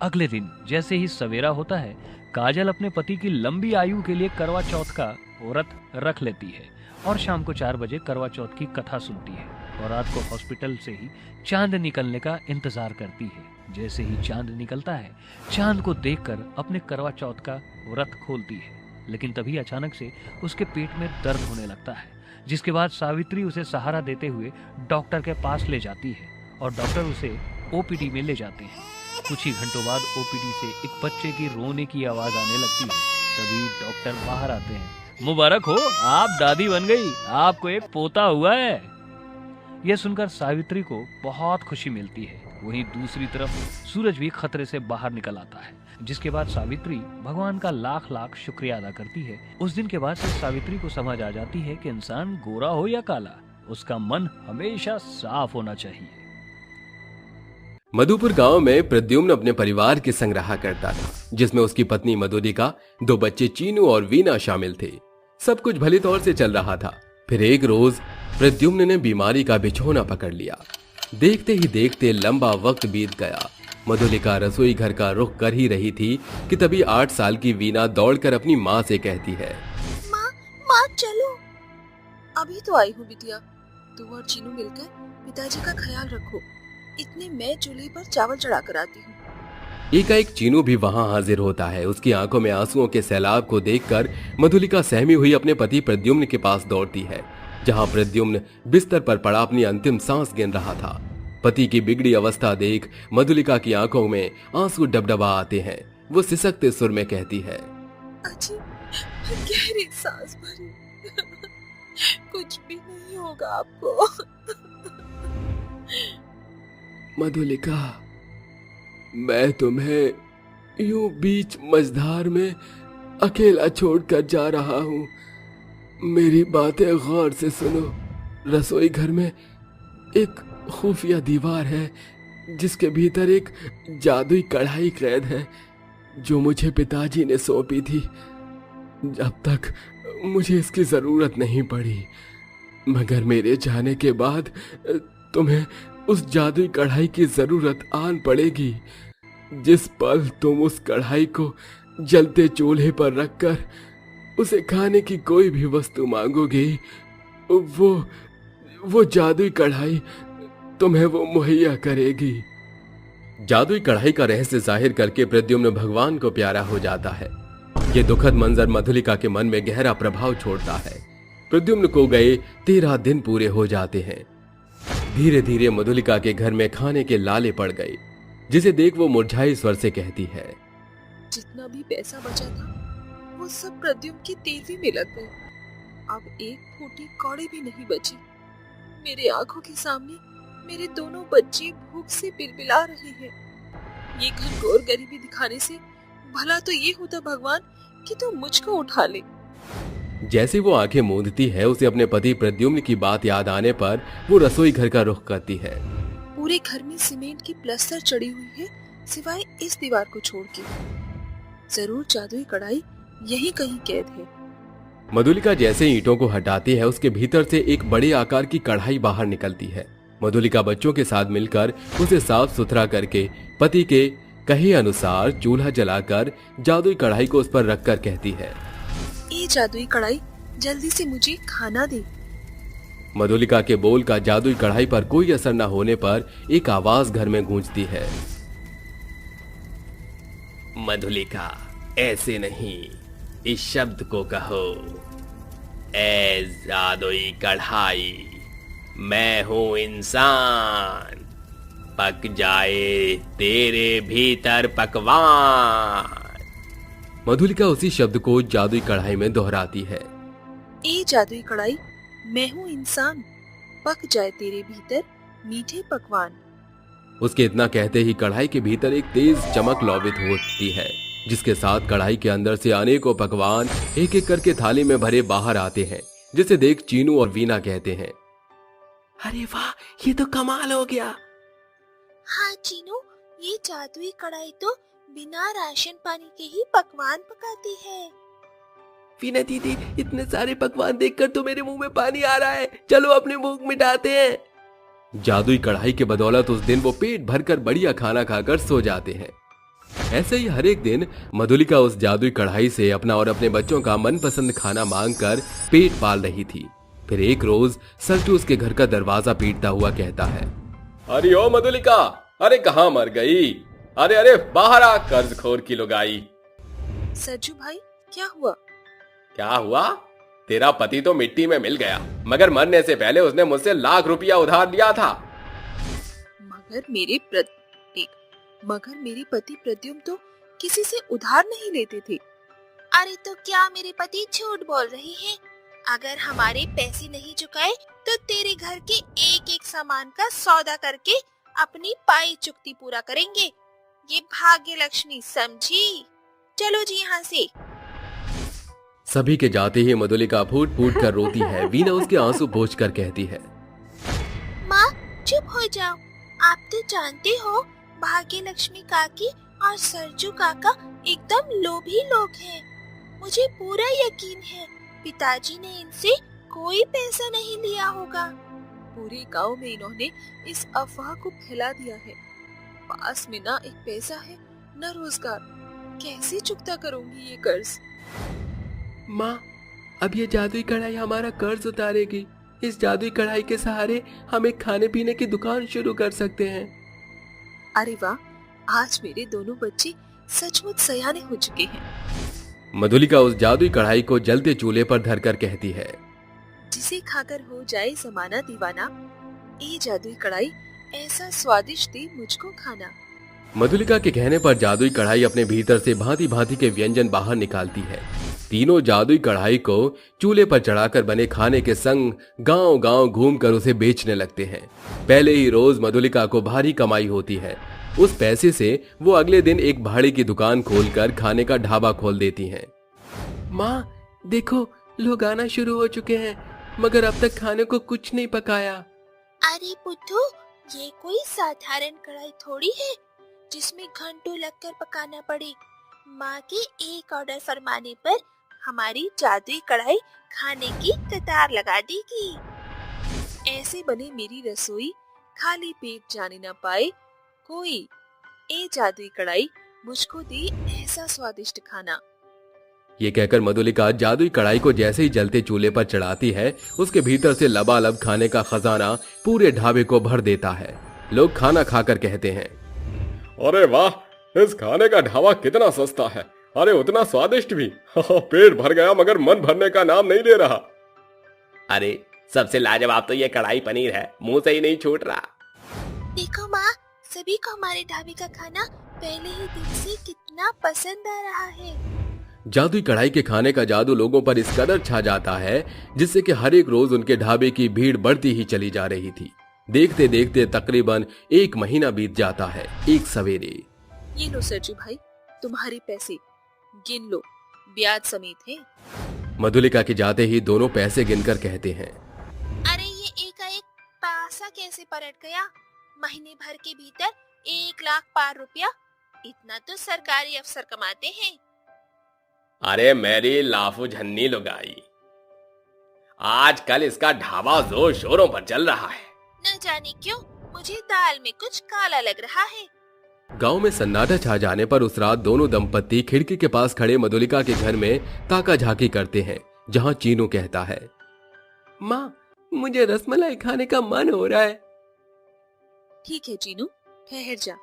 H: अगले दिन जैसे ही सवेरा होता है, काजल अपने पति की लंबी आयु के लिए करवा चौथ का व्रत रख लेती है और शाम को 4 बजे करवा चौथ की कथा सुनती है और रात को हॉस्पिटल से ही चांद निकलने का इंतजार करती है। जैसे ही चांद निकलता है, चांद को देखकर अपने करवा चौथ का व्रत खोलती है। लेकिन तभी अचानक से उसके पेट में दर्द होने लगता है, जिसके बाद सावित्री उसे सहारा देते हुए डॉक्टर के पास ले जाती है और डॉक्टर उसे ओपीडी में ले जाते हैं। कुछ ही घंटों बाद ओपीडी से एक बच्चे की रोने की आवाज आने लगती है। तभी डॉक्टर बाहर आते हैं। मुबारक हो, आप दादी बन गई, आपको एक पोता हुआ है। यह सुनकर सावित्री को बहुत खुशी मिलती है। वहीं दूसरी तरफ सूरज भी खतरे से बाहर निकल आता है, जिसके बाद सावित्री भगवान का लाख लाख शुक्रिया अदा करती है। उस दिन के बाद से सावित्री को समझ आ जाती है कि इंसान गोरा हो या काला, उसका मन हमेशा साफ होना चाहिए।
D: मधुपुर गांव में प्रद्युम्न अपने परिवार के संग रहा करता था, जिसमें उसकी पत्नी मधुलिका, 2 बच्चे चीनू और वीना शामिल थे। सब कुछ भली तौर से चल रहा था। फिर एक रोज प्रद्युम्न ने बीमारी का बिछौना पकड़ लिया। देखते ही देखते लंबा वक्त बीत गया। मधुलिका रसोई घर का रुख कर ही रही थी कि तभी 8 साल की वीना दौड़कर अपनी माँ से कहती है,
F: माँ चलो। अभी तो आई हूँ बिटिया, तू और चीनू मिलकर पिताजी का ख्याल रखो। इतने मैं चूल्हे पर चावल चढ़ा कर आती हूँ।
D: एकाएक चीनू भी वहां हाजिर होता है। उसकी आंखों में आंसुओं के सैलाब को देखकर मधुलिका सहमी हुई अपने पति प्रद्युम्न के पास दौड़ती है, जहां प्रद्युम्न बिस्तर पर पड़ा अपनी अंतिम सांस गिन रहा था। पति की बिगड़ी अवस्था देख मधुलिका की आंखों में आंसू डबडबा आते हैं। वो सिसकते सुर में कहती है,
F: अजी, गहरी सांस भरी, कुछ भी नहीं होगा आपको।
D: मधुलिका, मैं तुम्हें यूं बीच मझधार में अकेला छोड़कर जा रहा हूँ। मेरी बातें गौर से सुनो। रसोई घर में एक खुफिया दीवार है, जिसके भीतर एक जादुई कढ़ाई कैद है, जो मुझे पिताजी ने सौंपी थी। अब तक मुझे इसकी जरूरत नहीं पड़ी, मगर मेरे जाने के बाद तुम्हें उस जादुई कढ़ाई की जरूरत आन पड़ेगी। जिस पल तुम उस कढ़ाई को जलते चूल्हे पर रखकर उसे खाने की कोई भी वस्तु मांगोगी, वो जादुई कढ़ाई तुम्हें वो मुहैया करेगी। जादुई कढ़ाई का रहस्य जाहिर करके प्रद्युम्न भगवान को प्यारा हो जाता है। ये दुखद मंजर मधुलिका के मन में गहरा प्रभाव छोड़ता है। प्रद्युम्न को गए 13 दिन पूरे हो जाते हैं। धीरे धीरे मधुलिका के घर में खाने के लाले पड़ गए, जिसे देख वो मुरझाई स्वर से कहती है,
F: जितना भी पैसा बचा था वो सब प्रद्युम्न की तेजी में लग गए। अब एक फूटी कौड़ी भी नहीं बची। मेरे आंखों के सामने मेरे दोनों बच्चे भूख से बिलबिला रहे हैं। ये घनघोर गरीबी दिखाने से भला तो ये होता भगवान कि तुम मुझको उठा ले।
D: जैसे वो आंखें मूंदती है, उसे अपने पति प्रद्युम्न की बात याद आने पर वो रसोई घर का रुख करती है।
E: पूरे घर में सीमेंट की प्लास्टर चढ़ी हुई है, सिवाय इस दीवार को छोड़ के। जरूर जादुई कढ़ाई यही कहीं कैद है।
D: मधुलिका जैसे ईंटों को हटाती है, उसके भीतर से एक बड़े आकार की कढ़ाई बाहर निकलती है। मधुलिका बच्चों के साथ मिलकर उसे साफ सुथरा करके पति के कहे अनुसार चूल्हा जलाकर जादुई कढ़ाई को उस पर रखकर कहती है,
E: ये जादुई कढ़ाई जल्दी से मुझे खाना दे।
D: मधुलिका के बोल का जादुई कढ़ाई पर कोई असर न होने पर एक आवाज घर में गूंजती है, मधुलिका ऐसे नहीं, इस शब्द को कहो, ए जादुई कढ़ाई, मैं हूं इंसान, पक जाए तेरे भीतर पकवान। मधुलिका उसी शब्द को जादुई कढ़ाई में दोहराती है,
E: ए जादुई कढ़ाई, मैं हूँ इंसान, पक जाए तेरे भीतर मीठे पकवान।
D: उसके इतना कहते ही कढ़ाई के भीतर एक तेज चमक लौवित होती है, जिसके साथ कढ़ाई के अंदर से अनेकों पकवान एक एक करके थाली में भरे बाहर आते हैं, जिसे देख चीनू और वीना कहते हैं,
F: अरे वाह, ये तो कमाल हो गया।
J: हाँ चीनू, ये जादुई कढ़ाई तो बिना राशन पानी के ही पकवान पकाती है।
F: वीना दीदी, इतने सारे पकवान देखकर तो मेरे मुंह में पानी आ रहा है, चलो अपनी भूख मिटाते हैं।
D: जादुई कढ़ाई के बदौलत उस दिन वो पेट भरकर बढ़िया खाना खाकर सो जाते हैं। ऐसे ही हर एक दिन मधुलिका उस जादुई कढ़ाई से अपना और अपने बच्चों का मनपसंद खाना मांगकर पेट पाल रही थी। फिर एक रोज सल्टू उसके घर का दरवाजा पीटता हुआ कहता है, अरे ओ मधुलिका, अरे कहाँ मर गई? अरे अरे बाहर आ, कर्जखोर की लुगाई।
E: सज्जू भाई, क्या हुआ?
D: क्या हुआ? तेरा पति तो मिट्टी में मिल गया, मगर मरने से पहले उसने मुझसे लाख रुपया उधार लिया था।
E: मगर मेरे पति प्रद्युम्न तो किसी से उधार नहीं लेते थे।
J: अरे तो क्या मेरे पति झूठ बोल रहे हैं? अगर हमारे पैसे नहीं चुकाए तो तेरे घर के एक एक सामान का सौदा करके अपनी पाई चुकती पूरा करेंगे। ये भाग्य लक्ष्मी, समझी? चलो जी यहाँ से।
D: सभी के जाते ही मधुलिका फूट फूट कर रोती है। वीना उसके आंसू पोंछ कर कहती है,
J: माँ चुप हो जाओ, आप तो जानते हो भाग्य लक्ष्मी काकी और सरजू काका एकदम लोभी लोग हैं। मुझे पूरा यकीन है पिताजी ने इनसे कोई पैसा नहीं लिया होगा।
E: पूरे गांव में इन्होंने इस अफवाह को फैला दिया है। पास में ना एक पैसा है न रोजगार, कैसे चुकता करूंगी ये कर्ज?
F: माँ, अब ये जादुई कढ़ाई हमारा कर्ज उतारेगी। इस जादुई कढ़ाई के सहारे हम एक खाने पीने की दुकान शुरू कर सकते हैं।
E: अरे वाह, आज मेरे दोनों बच्चे सचमुच सयाने हो चुके हैं।
D: मधुलिका उस जादुई कढ़ाई को जलते चूल्हे पर धरकर कहती है,
E: जिसे खाकर हो जाए जमाना दीवाना, ये जादुई कढ़ाई ऐसा स्वादिष्ट दे मुझको खाना।
D: मधुलिका के कहने पर जादुई कढ़ाई अपने भीतर से भांति भांति के व्यंजन बाहर निकालती है। तीनों जादुई कढ़ाई को चूल्हे पर चढ़ाकर बने खाने के संग गांव गांव घूमकर उसे बेचने लगते हैं। पहले ही रोज मधुलिका को भारी कमाई होती है। उस पैसे से वो अगले दिन एक भाड़े की दुकान खोलकर खाने का ढाबा खोल देती हैं।
F: माँ देखो, लोग आना शुरू हो चुके हैं, मगर अब तक खाने को कुछ नहीं पकाया।
J: अरे पुत्तू, ये कोई साधारण कढ़ाई थोड़ी है जिसमें घंटों लगकर पकाना पड़े। माँ के एक ऑर्डर फरमाने पर हमारी जादुई कढ़ाई खाने की कतार लगा देगी।
E: ऐसे बने मेरी रसोई खाली पेट जाने न पाए कोई। ए जादुई कढ़ाई मुझको दे ऐसा स्वादिष्ट खाना।
D: ये कहकर मधुलिका जादुई कढ़ाई को जैसे ही जलते चूल्हे पर चढ़ाती है, उसके भीतर से लबालब खाने का खजाना पूरे ढाबे को भर देता है। लोग खाना खाकर कहते हैं,
C: अरे वाह, इस खाने का ढाबा कितना सस्ता है, अरे उतना स्वादिष्ट भी। पेट भर गया मगर मन भरने का नाम नहीं ले रहा।
D: अरे सबसे लाजवाब तो ये कढ़ाई पनीर है, मुंह से ही नहीं छूट रहा।
J: देखो माँ, सभी को हमारे ढाबे का खाना पहले ही दिन से कितना पसंद आ रहा है।
D: जादुई कढ़ाई के खाने का जादू लोगों पर इस कदर छा जाता है, जिससे कि हर एक रोज उनके ढाबे की भीड़ बढ़ती ही चली जा रही थी। देखते देखते तकरीबन 1 महीना बीत जाता है। एक सवेरे,
E: ये लो सरजू भाई, तुम्हारे पैसे गिन लो, ब्याज समेत है।
D: मधुलिका के जाते ही दोनों पैसे गिनकर कहते हैं,
J: अरे ये एकाएक पैसा कैसे पलट गया? महीने भर के भीतर 1 लाख पार रुपया, इतना तो सरकारी अफसर कमाते हैं।
D: अरे मेरी लाफू झन्नी लुगाई, आजकल इसका ढाबा जोर शोरों पर चल रहा है।
J: न जाने क्यों मुझे दाल में कुछ काला लग रहा है।
D: गांव में सन्नाटा छा जाने पर उस रात दोनों दंपत्ति खिड़की के पास खड़े मधुलिका के घर में ताका झाकी करते हैं, जहां चीनू कहता है, माँ मुझे रसमलाई खाने का मन हो रहा है।
E: ठीक है चीनू, ठहर जा।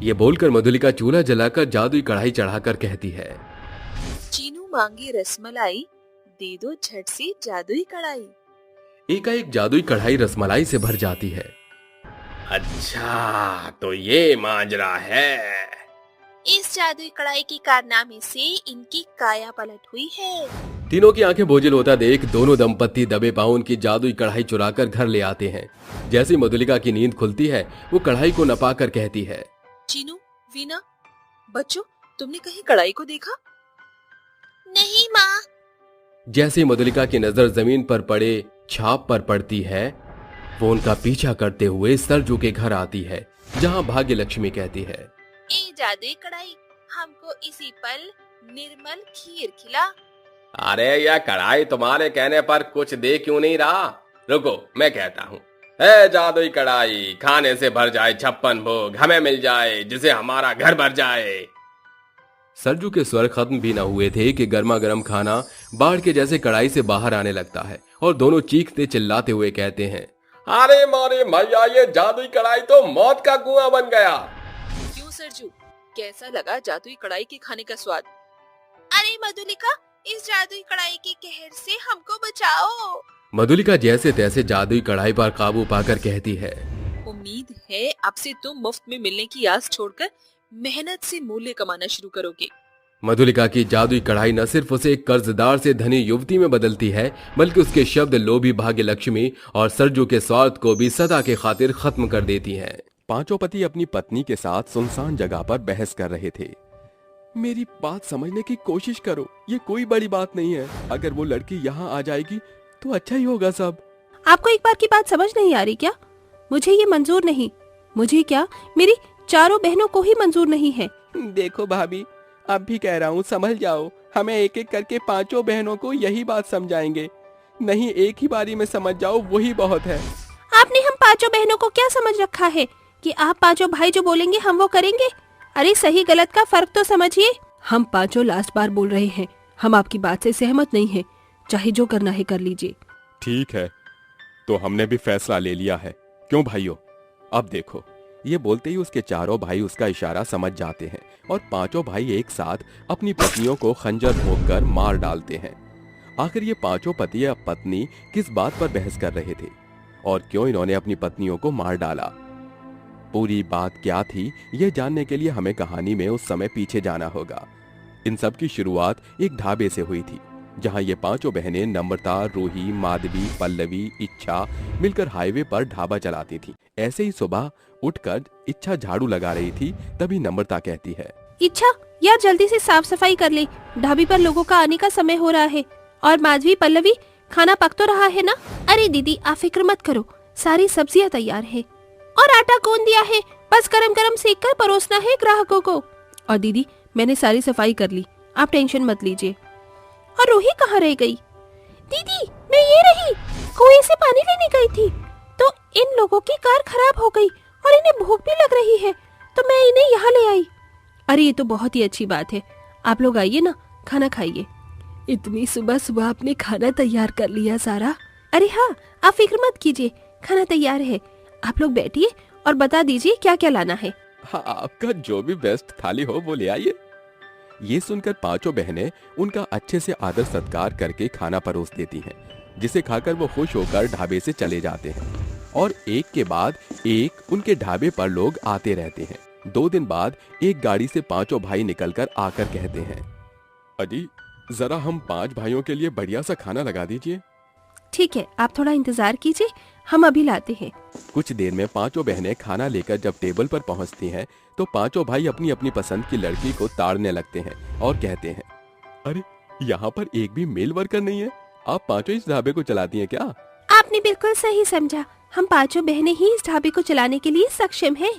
D: ये बोलकर मधुलिका चूल्हा जलाकर जादुई कढ़ाई चढ़ाकर कहती है,
E: चीनू मांगी रसमलाई, दे दो झट से जादुई कढ़ाई।
D: एकाएक जादुई कढ़ाई रसमलाई से भर जाती है। अच्छा तो ये माजरा है।
J: इस जादुई कढ़ाई के कारनामे से इनकी काया पलट हुई है।
D: तीनों की आंखें बोझिल होता देख दोनों दंपत्ति दबे पांव उनकी जादुई कढ़ाई चुराकर घर ले आते हैं। जैसे मधुलिका की नींद खुलती है वो कढ़ाई को नपाकर कहती है,
E: चीनू, वीना, बच्चों तुमने कहीं कढ़ाई को देखा?
J: नहीं माँ।
D: जैसे मधुलिका की नजर जमीन पर पड़े छाप पर पड़ती है, वो उनका पीछा करते हुए सरजू के घर आती है, जहाँ भाग्य लक्ष्मी कहती है,
J: ए जादुई कढ़ाई, हमको इसी पल निर्मल खीर खिला।
D: अरे यह कढ़ाई तुम्हारे कहने पर कुछ दे क्यों नहीं रहा? रुको मैं कहता हूँ। ए जादुई कढ़ाई, खाने से भर जाए 56 भोग, हमें मिल जाए जिसे हमारा घर भर जाए। सरजू के स्वर खत्म भी न हुए थे कि गर्मा गर्म खाना बाढ़ के जैसे कढ़ाई से बाहर आने लगता है और दोनों चीखते चिल्लाते हुए कहते हैं, अरे मारे भैया, ये जादुई कढ़ाई तो मौत का कुआं बन गया।
E: क्यों सरजू, कैसा लगा जादुई कढ़ाई के खाने का स्वाद?
J: अरे मधुलिका, इस जादुई कढ़ाई के कहर से हमको बचाओ।
D: मधुलिका जैसे तैसे जादुई कढ़ाई पर काबू पाकर कहती है,
E: उम्मीद है अब से तुम मुफ्त में मिलने की आस छोड़कर मेहनत से मूल्य कमाना शुरू करोगे।
D: मधुलिका की जादुई कढ़ाई न सिर्फ उसे एक कर्जदार से धनी युवती में बदलती है, बल्कि उसके शब्द लोभी भाग्य लक्ष्मी और सरजू के स्वार्थ को भी सदा के खातिर खत्म कर देती है।
A: पांचों पति अपनी पत्नी के साथ सुनसान जगह पर बहस कर रहे थे। मेरी बात समझने की कोशिश करो, ये कोई बड़ी बात नहीं है। अगर वो लड़की यहाँ आ जाएगी तो अच्छा ही होगा सब।
F: आपको एक बार की बात समझ नहीं आ रही क्या? मुझे ये मंजूर नहीं। मुझे क्या, मेरी चारों बहनों को ही मंजूर नहीं है।
A: देखो भाभी, अब भी कह रहा हूँ, संभल जाओ। हमें एक एक करके पांचों बहनों को यही बात समझाएंगे। नहीं, एक ही बारी में समझ जाओ, वही बहुत है।
F: आपने हम पांचों बहनों को क्या समझ रखा है कि आप पांचों भाई जो बोलेंगे हम वो करेंगे? अरे सही गलत का फर्क तो समझिए। हम पांचों लास्ट बार बोल रहे हैं, हम आपकी बात से सहमत नहीं हैं। चाहे जो करना है कर लीजिए।
A: ठीक है, तो हमने भी फैसला ले लिया है। क्यों भाइयों? अब देखो, ये बोलते ही उसके चारों भाई उसका इशारा समझ जाते हैं और पांचों भाई एक साथ अपनी पत्नियों को खंजर भोंककर मार डालते हैं। आखिर ये पांचों पति या पत्नी किस बात पर बहस कर रहे थे और क्यों इन्होंने अपनी पत्नियों को मार डाला? पूरी बात क्या थी, ये जानने के लिए हमें कहानी में उस समय पीछे जाना होगा। इन सब की शुरुआत एक ढाबे से हुई थी, जहां ये पांचों बहनें नम्रता, रूही, माधवी, पल्लवी, इच्छा मिलकर हाईवे पर ढाबा चलाती थी। ऐसे ही सुबह उठकर इच्छा झाड़ू लगा रही थी, तभी नम्रता कहती है,
F: इच्छा यार जल्दी से साफ सफाई कर ले, ढाबे पर लोगों का आने का समय हो रहा है। और माधवी, पल्लवी, खाना पक तो रहा है ना? अरे दीदी आप फिक्र मत करो, सारी सब्जियां तैयार है और आटा गूंद दिया है, बस गरम गरम सेक कर परोसना है ग्राहकों को। और दीदी मैंने सारी सफाई कर ली, आप टेंशन मत लीजिए। और रूही कहाँ रह गई? दीदी मैं ये रही, कुएं से पानी लेने गई थी तो इन लोगों की कार खराब हो गई और इन्हें भूख भी लग रही है तो मैं इन्हें यहाँ ले आई। अरे ये तो बहुत ही अच्छी बात है, आप लोग आइए ना, खाना खाइए। इतनी सुबह सुबह आपने खाना तैयार कर लिया सारा? अरे हाँ, आप फिक्र मत कीजिए, खाना तैयार है। आप लोग बैठिए और बता दीजिए क्या क्या लाना है।
A: हाँ, आपका जो भी बेस्ट थाली हो वो ले आइए। ये सुनकर पांचों बहनें उनका अच्छे से आदर सत्कार करके खाना परोस देती हैं, जिसे खाकर वो खुश होकर ढाबे से चले जाते हैं और एक के बाद एक उनके ढाबे पर लोग आते रहते हैं। 2 दिन बाद एक गाड़ी से पांचों भाई निकलकर आकर कहते हैं, अजी जरा हम 5 भाइयों के लिए बढ़िया सा खाना लगा दीजिए।
F: ठीक है, आप थोड़ा इंतजार कीजिए, हम अभी लाते हैं।
A: कुछ देर में पांचों बहनें खाना लेकर जब टेबल पर पहुंचती हैं, तो पांचों भाई अपनी अपनी पसंद की लड़की को ताड़ने लगते हैं और कहते हैं, अरे यहाँ पर एक भी मेल वर्कर नहीं है, आप पांचों इस ढाबे को चलाती हैं क्या?
F: आपने बिल्कुल सही समझा, हम पांचों बहनें ही इस ढाबे को चलाने के लिए सक्षम हैं।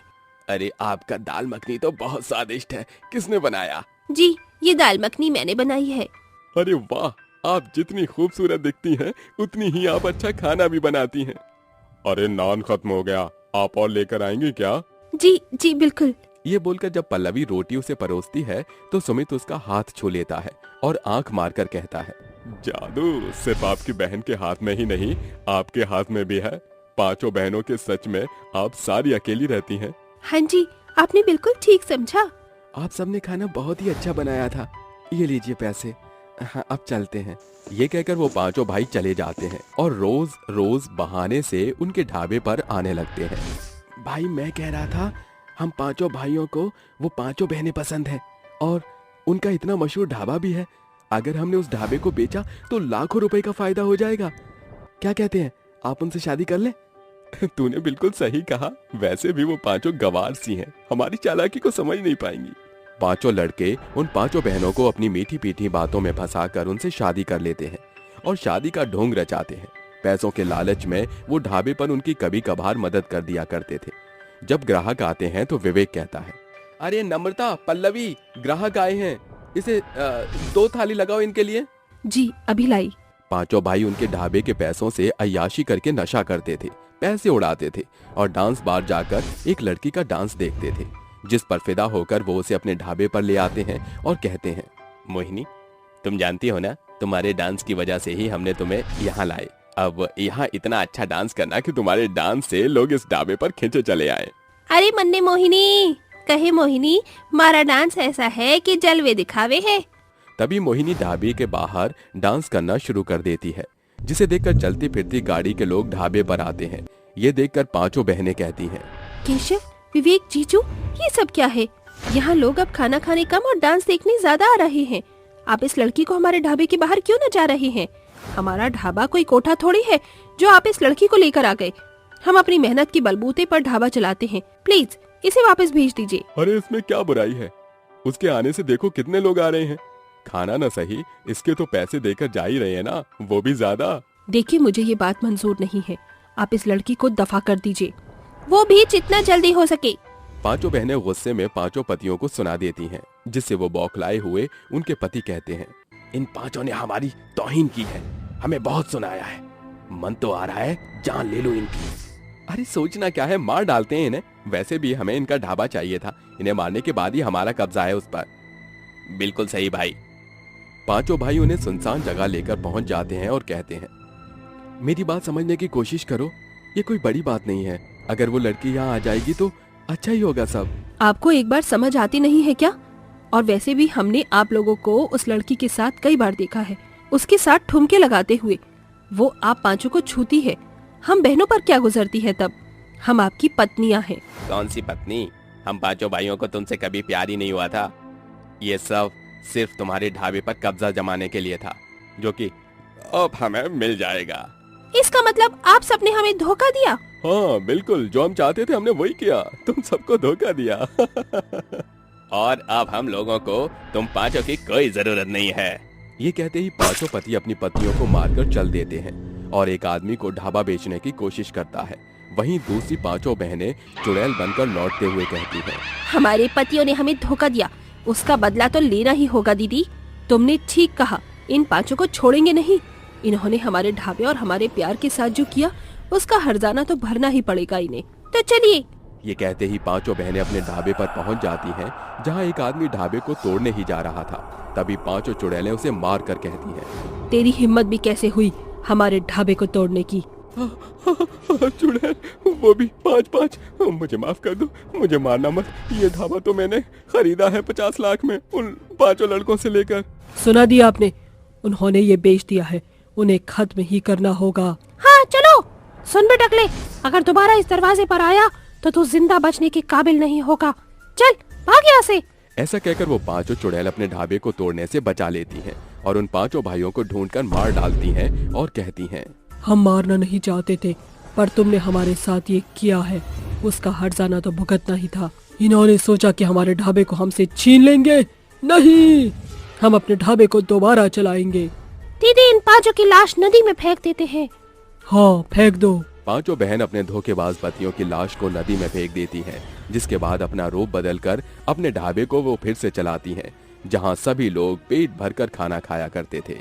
K: अरे आपका दाल मखनी तो बहुत स्वादिष्ट है, किसने बनाया?
F: जी, ये दाल मखनी मैंने बनाई है।
K: अरे वाह, आप जितनी खूबसूरत दिखती हैं उतनी ही आप अच्छा खाना भी बनाती हैं। अरे नान खत्म हो गया, आप और लेकर आएंगे क्या?
F: जी जी बिल्कुल।
K: ये बोलकर जब पल्लवी रोटी उसे परोसती है तो सुमित उसका हाथ छू लेता है और आंख मारकर कहता है, जादू सिर्फ आपकी बहन के हाथ में ही नहीं, आपके हाथ में भी है। पांचों बहनों के सच में आप सारी अकेली रहती हैं।
F: हाँ जी, आपने बिल्कुल ठीक समझा।
K: आप सबने खाना बहुत ही अच्छा बनाया था, ये लीजिए पैसे। हाँ, अब चलते हैं। ये कहकर वो पांचों भाई चले जाते हैं और रोज रोज बहाने से उनके ढाबे पर आने लगते हैं। भाई मैं कह रहा था, हम पांचों भाइयों को वो पांचों बहनें पसंद हैं और उनका इतना मशहूर ढाबा भी है। अगर हमने उस ढाबे को बेचा तो लाखों रुपए का फायदा हो जाएगा। क्या कहते हैं, आप उनसे शादी कर ले? तूने बिल्कुल सही कहा। वैसे भी वो पांचों गवार सी हैं, हमारी चालाकी को समझ नहीं पाएंगी। पांचों लड़के उन पांचों बहनों को अपनी मीठी पीठी बातों में फंसाकर उनसे शादी कर लेते हैं और शादी का ढोंग रचाते हैं। पैसों के लालच में वो ढाबे पर उनकी कभी कभार मदद कर दिया करते थे। जब ग्राहक आते हैं तो विवेक कहता है, अरे नम्रता, पल्लवी, ग्राहक आए हैं, इसे 2 थाली लगाओ इनके लिए।
E: जी अभी लाई।
K: पांचों भाई उनके ढाबे के पैसों से अय्याशी करके नशा करते थे, पैसे उड़ाते थे और डांस बार जाकर एक लड़की का डांस देखते थे, जिस पर फिदा होकर वो उसे अपने ढाबे पर ले आते हैं और कहते हैं, मोहिनी तुम जानती हो ना, तुम्हारे डांस की वजह से ही हमने तुम्हें यहाँ लाए। अब यहाँ इतना अच्छा डांस करना कि तुम्हारे डांस से लोग इस ढाबे पर खींचे चले आए।
F: अरे मन्ने मोहिनी, कहे मोहिनी, हमारा डांस ऐसा है कि जलवे दिखावे है।
K: तभी मोहिनी ढाबे के बाहर डांस करना शुरू कर देती है, जिसे देखकर चलती फिरती गाड़ी के लोग ढाबे पर आते हैं। ये देखकर पांचों बहनें कहती हैं,
F: केशव, विवेक, जीजू, ये सब क्या है? यहाँ लोग अब खाना खाने कम और डांस देखने ज्यादा आ रहे हैं। आप इस लड़की को हमारे ढाबे के बाहर क्यों न जा रहे हैं? हमारा ढाबा कोई कोठा थोड़ी है जो आप इस लड़की को लेकर आ गए। हम अपनी मेहनत की बलबूते पर ढाबा चलाते हैं, प्लीज इसे वापस भेज दीजिए।
K: अरे इसमें क्या बुराई है? उसके आने से देखो कितने लोग आ रहे हैं। खाना न सही, इसके तो पैसे देकर जा ही रहे हैं ना, वो भी ज्यादा।
E: देखिए, मुझे ये बात मंजूर नहीं है। आप इस लड़की को दफा कर दीजिए,
F: वो भी जितना जल्दी हो सके।
K: पांचों बहनें गुस्से में पांचों पतियों को सुना देती हैं, जिससे वो बौखलाए हुए उनके पति कहते हैं, इन पांचों ने हमारी तौहीन की है, हमें बहुत सुनाया है, मन तो आ रहा है जान ले लो इनकी। अरे सोचना क्या है, मार डालते हैं इन्हें। वैसे भी हमें इनका ढाबा चाहिए था, इन्हें मारने के बाद ही हमारा कब्जा है उस पर। बिल्कुल सही भाई। पांचों भाई उन्हें सुनसान जगह लेकर पहुंच जाते हैं और कहते हैं, मेरी बात समझने की कोशिश करो, ये कोई बड़ी बात नहीं है। अगर वो लड़की यहाँ आ जाएगी तो अच्छा ही होगा सब।
E: आपको एक बार समझ आती नहीं है क्या? और वैसे भी हमने आप लोगों को उस लड़की के साथ कई बार देखा है, उसके साथ ठुमके लगाते हुए। वो आप पांचों को छूती है, हम बहनों पर क्या गुजरती है तब? हम आपकी पत्नियां हैं।
K: कौन सी पत्नी? हम पांचों भाइयों को तुमसे कभी प्यार ही नहीं हुआ था। ये सब सिर्फ तुम्हारे ढाबे पर कब्जा जमाने के लिए था, जो कि अब हमें मिल जाएगा।
F: इसका मतलब आप सबने हमें धोखा दिया?
K: हाँ बिल्कुल, जो हम चाहते थे हमने वही किया, तुम सबको धोखा दिया। और अब हम लोगों को तुम पांचों की कोई जरूरत नहीं है। ये कहते ही पांचों पति अपनी पत्नियों को मारकर चल देते हैं और एक आदमी को ढाबा बेचने की कोशिश करता है। वहीं दूसरी पांचों बहनें चुड़ैल बनकर लौटते हुए कहती हैं,
F: हमारे पतियों ने हमें धोखा दिया, उसका बदला तो लेना ही होगा दीदी।
E: तुमने ठीक कहा, इन पांचों को छोड़ेंगे नहीं। इन्होंने हमारे ढाबे और हमारे प्यार के साथ जो किया, उसका हर्जाना तो भरना ही पड़ेगा इन्हें।
F: तो चलिए।
K: ये कहते ही पांचों बहनें अपने ढाबे पर पहुंच जाती हैं, जहां एक आदमी ढाबे को तोड़ने ही जा रहा था। तभी पांचों चुड़ैलें उसे मार कर कहती हैं,
E: तेरी हिम्मत भी कैसे हुई हमारे ढाबे को तोड़ने की?
K: चुड़ैल, वो भी 5-5। मुझे माफ कर दो, मुझे मारना मत। ये ढाबा तो मैंने खरीदा है 50 लाख में, उन पांचों लड़कों से लेकर।
E: सुना दिया आपने, उन्होंने ये बेच दिया है, उन्हें खत्म ही करना होगा।
F: हाँ चलो। सुन बे टकले, अगर दोबारा इस दरवाजे पर आया तो तू जिंदा बचने के काबिल नहीं होगा। चल भाग यहाँ से।
K: ऐसा कहकर वो पांचों चुड़ैल अपने ढाबे को तोड़ने से बचा लेती हैं और उन पांचों भाइयों को ढूंढकर मार डालती हैं और कहती हैं,
E: हम मारना नहीं चाहते थे, पर तुमने हमारे साथ ये किया है, उसका हर्जाना तो भुगतना ही था। इन्होंने सोचा कि हमारे ढाबे को हमसे छीन लेंगे। नहीं, हम अपने ढाबे को दोबारा चलाएंगे।
F: दीदी, इन पांचों की लाश नदी में फेंक देते हैं।
E: हाँ फेंक दो।
K: पांचों बहन अपने धोखेबाज पतियों की लाश को नदी में फेंक देती हैं, जिसके बाद अपना रूप बदलकर अपने ढाबे को वो फिर से चलाती हैं, जहां सभी लोग पेट भरकर खाना खाया करते थे।